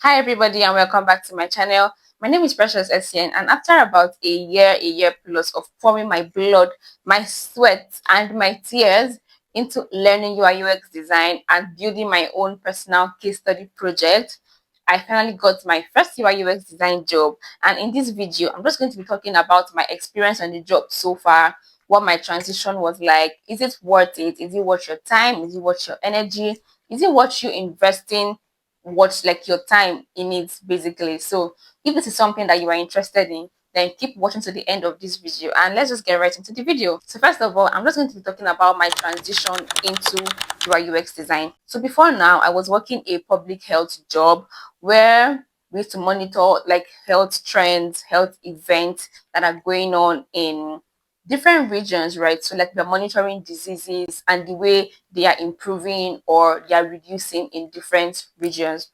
Hi everybody and welcome back to my channel. My name is Precious Essien, and after about a year plus of pouring my blood, my sweat and my tears into learning UI UX design and building my own personal case study project, I finally got my first UI UX design job. And in this video, I'm just going to be talking about my experience on the job so far, what my transition was like. Is it worth it? Is it worth your time? Is it worth your energy? Is it worth you investing watch like your time in it basically? So if this is something that you are interested in, then keep watching to the end of this video and let's just get right into the video. So first of all, I'm just going to be talking about my transition into UI UX design. So before now, I was working a public health job where we used to monitor like health trends, health events that are going on in different regions, right? So like we're monitoring diseases and the way they are improving or they are reducing in different regions.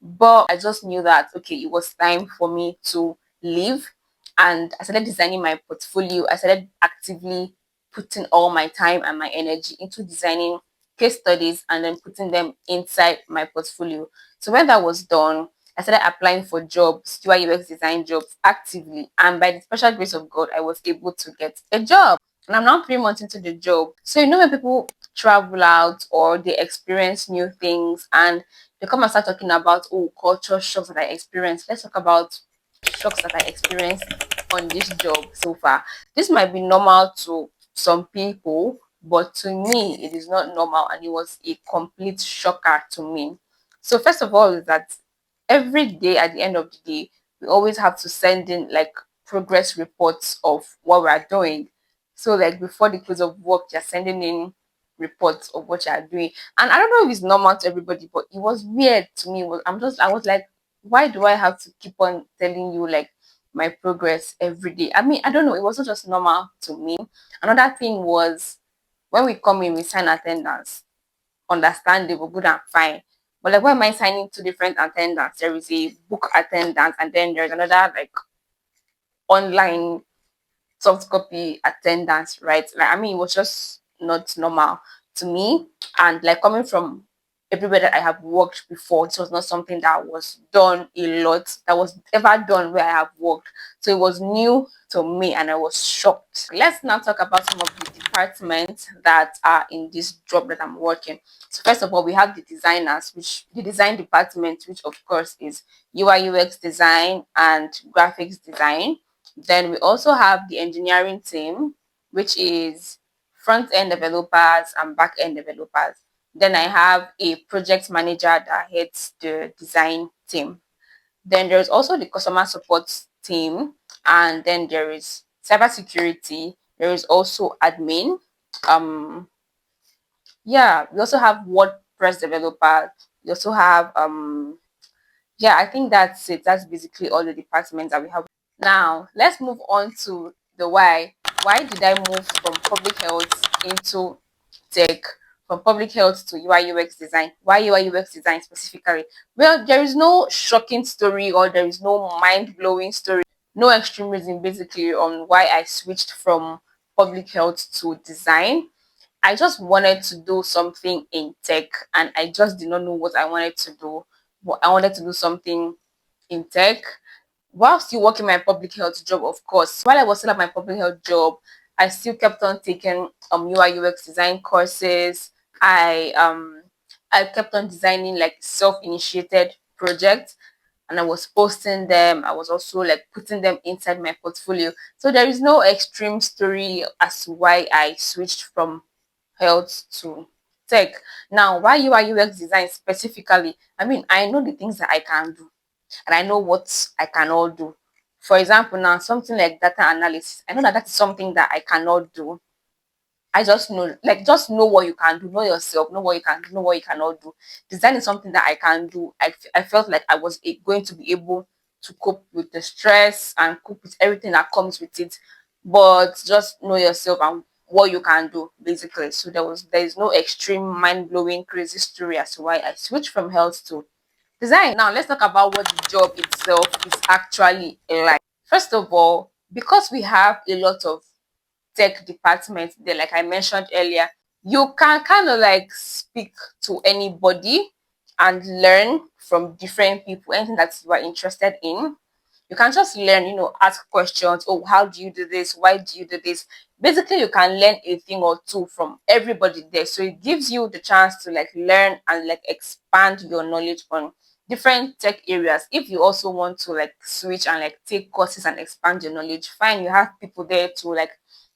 But I just knew that okay, it was time for me to leave, and I started designing my portfolio. I started actively putting all my time and my energy into designing case studies and then putting them inside my portfolio. So when that was done, I started applying for jobs, UI UX design jobs actively, and by the special grace of God, I was able to get a job. And I'm now 3 months into the job. So you know when people travel out or they experience new things and they come and start talking about culture shocks that I experienced. Let's talk about shocks that I experienced on this job so far. This might be normal to some people, but to me it is not normal and it was a complete shocker to me. So first of all is that every day at the end of the day, we always have to send in like progress reports of what we are doing. So like before the close of work, you're sending in reports of what you are doing. And I don't know if it's normal to everybody, but it was weird to me. I was like, why do I have to keep on telling you like my progress every day? I mean, I don't know. It wasn't just normal to me. Another thing was when we come in, we sign attendance. Understandable, good and fine. But like, why am I signing two different attendance? There is a book attendance, and then there's another like online soft copy attendance, right? Like, I mean, it was just not normal to me. And like coming from everywhere that I have worked before, this was not something that was done a lot, that was ever done where I have worked. So it was new to me and I was shocked. Let's now talk about some of the departments that are in this job that I'm working. So first of all, we have the designers, which the design department, which of course is UI UX design and graphics design. Then we also have the engineering team, which is front end developers and back end developers. Then I have a project manager that heads the design team. Then there's also the customer support team, and then there is cybersecurity. There is also admin. Um, yeah, we also have WordPress developers. We also have yeah, I think that's it. That's basically all the departments that we have. Now, let's move on to the why. Why did I move from public health into tech, from public health to UI UX design? Why UI UX design specifically? Well, there is no shocking story or there is no mind blowing story, no extreme reason basically on why I switched from public health to design. I just wanted to do something in tech and I just did not know what I wanted to do. But I wanted to do something in tech while still working my public health job, of course. While I was still at my public health job, I still kept on taking UI UX design courses. I kept on designing like self-initiated projects and I was posting them. I was also like putting them inside my portfolio. So there is no extreme story as to why I switched from health to tech. Now, why UI UX design specifically? I mean, I know the things that I can do and I know what I cannot do. For example, now something like data analysis, I know that that's something that I cannot do. I just know, like, just know what you can do, know yourself, know what you can do, know what you cannot do. Design is something that I can do. I felt like I was going to be able to cope with the stress and cope with everything that comes with it. But just know yourself and what you can do, basically. So there is no extreme, mind blowing, crazy story as to why I switched from health to design. Now, let's talk about what the job itself is actually like. First of all, because we have a lot of tech departments there, like I mentioned earlier, you can kind of like speak to anybody and learn from different people, anything that you are interested in. You can just learn, ask questions. Oh, how do you do this? Why do you do this? Basically, you can learn a thing or two from everybody there. So it gives you the chance to like learn and like expand your knowledge on different tech areas. If you also want to like switch and like take courses and expand your knowledge, fine, you have people there to like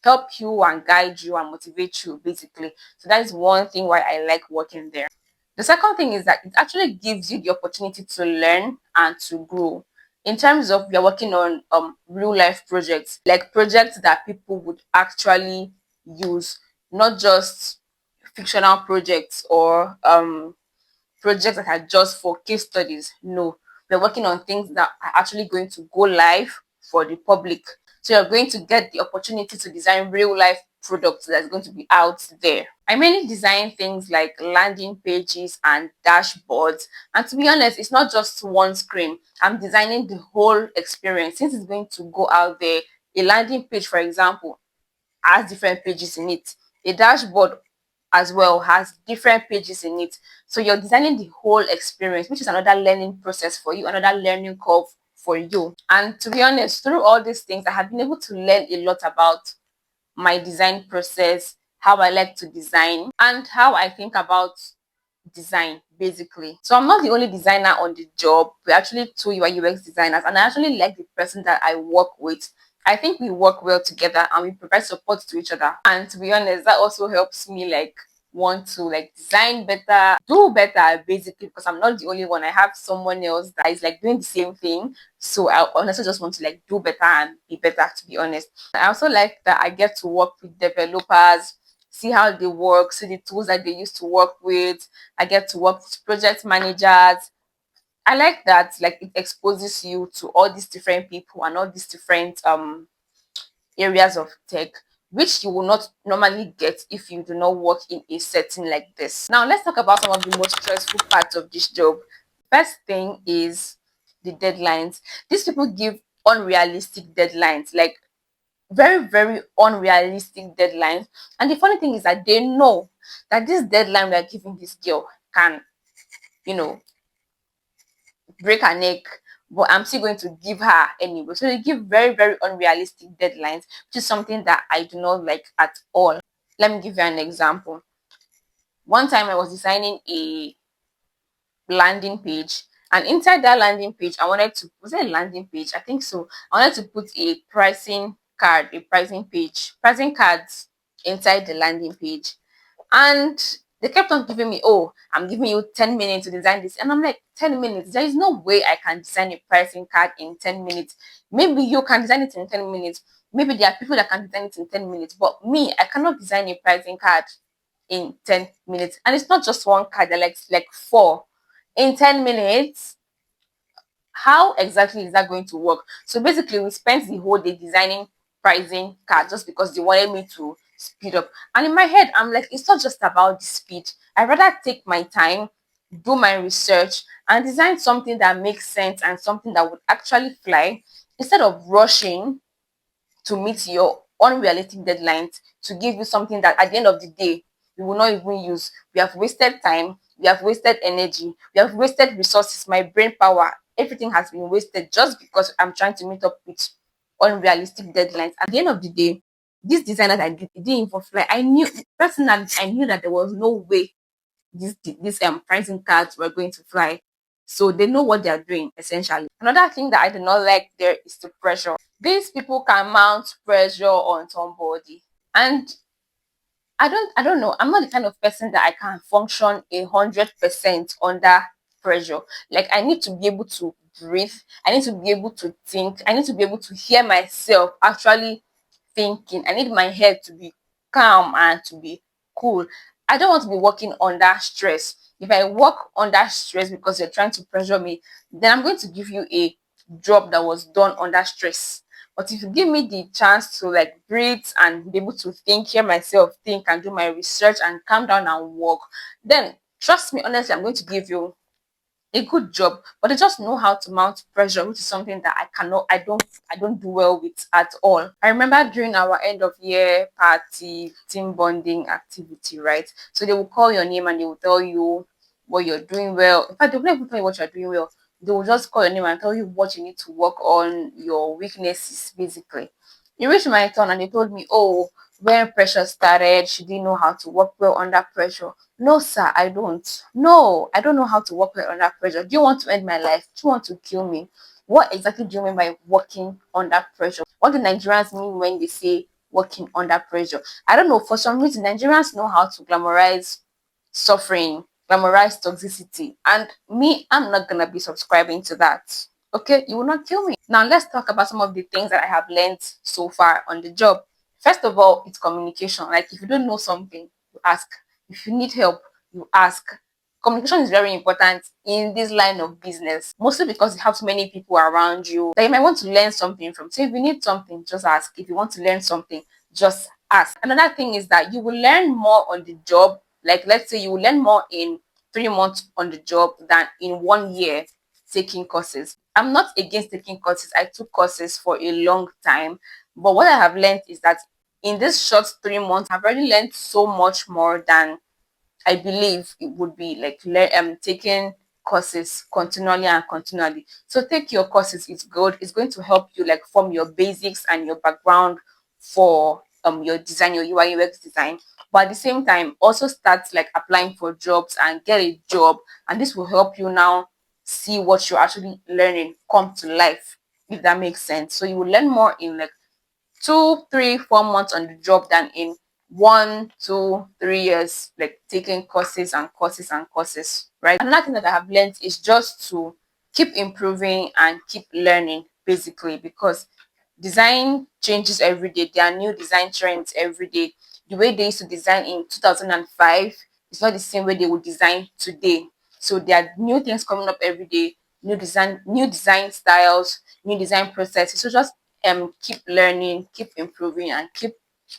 help you and guide you and motivate you basically. So that is one thing why I like working there. The second thing is that it actually gives you the opportunity to learn and to grow. In terms of you're working on real life projects, like projects that people would actually use, not just fictional projects or projects that are just for case studies. No, we're working on things that are actually going to go live for the public. So you're going to get the opportunity to design real life products that's going to be out there. I mainly design things like landing pages and dashboards. And to be honest, it's not just one screen. I'm designing the whole experience since it's going to go out there. A landing page, for example, has different pages in it. A dashboard as well has different pages in it. So you're designing the whole experience, which is another learning process for you, another learning curve for you. And to be honest, through all these things, I have been able to learn a lot about my design process, how I like to design, and how I think about design basically. So I'm not the only designer on the job. We're actually two UI UX designers, and I actually like the person that I work with. I think we work well together and we provide support to each other. And to be honest, that also helps me like want to like design better, do better basically, because I'm not the only one. I have someone else that is like doing the same thing. So I honestly just want to like do better and be better, to be honest. I also like that I get to work with developers, see how they work, see the tools that they used to work with. I get to work with project managers. I like that, like it exposes you to all these different people and all these different areas of tech, which you will not normally get if you do not work in a setting like this. Now, let's talk about some of the most stressful parts of this job. First thing is the deadlines. These people give unrealistic deadlines, like very, very unrealistic deadlines. And the funny thing is that they know that this deadline we are giving this girl can, you know, break her neck, but I'm still going to give her anyway. So they give very, very unrealistic deadlines, which is something that I do not like at all. Let me give you an example. One time I was designing a landing page, and inside that landing page, I wanted to, was it a landing page? I think so. I wanted to put a pricing card, a pricing page, pricing cards inside the landing page. And they kept on giving me, oh, I'm giving you 10 minutes to design this. And I'm like, 10 minutes? There is no way I can design a pricing card in 10 minutes. Maybe you can design it in 10 minutes. Maybe there are people that can design it in 10 minutes. But me, I cannot design a pricing card in 10 minutes. And it's not just one card, they're like four in 10 minutes. How exactly is that going to work? So basically, we spent the whole day designing pricing cards just because they wanted me to speed up. And in my head, I'm like, it's not just about the speed. I'd rather take my time, do my research, and design something that makes sense and something that would actually fly instead of rushing to meet your unrealistic deadlines to give you something that at the end of the day we will not even use. We have wasted time, we have wasted energy, we have wasted resources, my brain power, everything has been wasted just because I'm trying to meet up with unrealistic deadlines. At the end of the day, these designers I did, it didn't even fly. I knew personally, I knew that there was no way these pricing cards were going to fly. So they know what they are doing essentially. Another thing that I do not like there is the pressure. These people can mount pressure on somebody, and I don't know. I'm not the kind of person that I can function 100% under pressure. Like I need to be able to breathe. I need to be able to think. I need to be able to hear myself actually thinking. I need my head to be calm and to be cool. I don't want to be working under stress. If I work under stress because you're trying to pressure me, then I'm going to give you a job that was done under stress. But if you give me the chance to like breathe and be able to think, hear myself think and do my research and calm down and work, then trust me, honestly, I'm going to give you a good job. But I just know how to mount pressure, which is something that I don't do well with at all. I remember during our end of year party, team bonding activity, right? So they will call your name and they will tell you what you're doing well. In fact, they'll not even tell you what you're doing well. They will just call your name and tell you what you need to work on, your weaknesses, basically. It reached my turn and they told me, oh, when pressure started, she didn't know how to work well under pressure. No, sir, I don't. No, I don't know how to work well under pressure. Do you want to end my life? Do you want to kill me? What exactly do you mean by working under pressure? What do Nigerians mean when they say working under pressure? I don't know. For some reason, Nigerians know how to glamorize suffering, glamorize toxicity. And me, I'm not gonna be subscribing to that. Okay, you will not kill me. Now let's talk about some of the things that I have learned so far on the job. First of all, it's communication. Like if you don't know something, you ask. If you need help, you ask. Communication is very important in this line of business, mostly because you have so many people around you that you might want to learn something from. So if you need something, just ask. If you want to learn something, just ask. Another thing is that you will learn more on the job. Like let's say you will learn more in 3 months on the job than in 1 year taking courses. I'm not against taking courses. I took courses for a long time. But what I have learned is that in this short 3 months, I've already learned so much more than I believe it would be like taking courses continually and continually. So take your courses, it's good. It's going to help you like form your basics and your background for your design, your UI UX design. But at the same time, also start like applying for jobs and get a job. And this will help you now see what you're actually learning come to life, if that makes sense. So you will learn more in like 2, 3, 4 months on the job than in 1, 2, 3 years, like taking courses and courses and courses, right? Another thing that I have learned is just to keep improving and keep learning, basically, because design changes every day. There are new design trends every day. The way they used to design in 2005 is not the same way they would design today. So there are new things coming up every day, new design styles, new design processes. So just keep learning, keep improving, and keep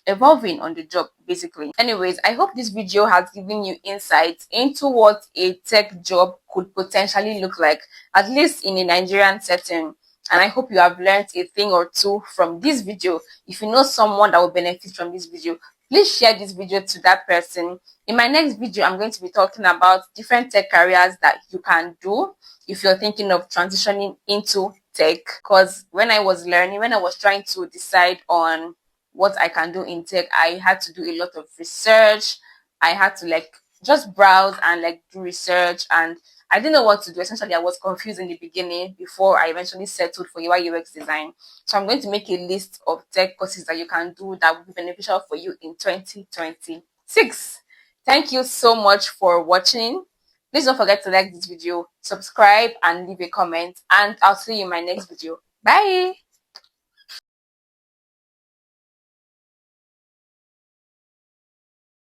evolving on the job, basically. Anyways, I hope this video has given you insights into what a tech job could potentially look like, at least in a Nigerian setting. And I hope you have learned a thing or two from this video. If you know someone that will benefit from this video, please share this video to that person. In my next video, I'm going to be talking about different tech careers that you can do if you're thinking of transitioning into tech. Because when I was learning, when I was trying to decide on what I can do in tech, I had to do a lot of research. I had to like just browse and like do research, and I didn't know what to do. Essentially, I was confused in the beginning before I eventually settled for UI UX design. So I'm going to make a list of tech courses that you can do that will be beneficial for you in 2026. Thank you so much for watching. Please don't forget to like this video, subscribe, and leave a comment. And I'll see you in my next video. Bye!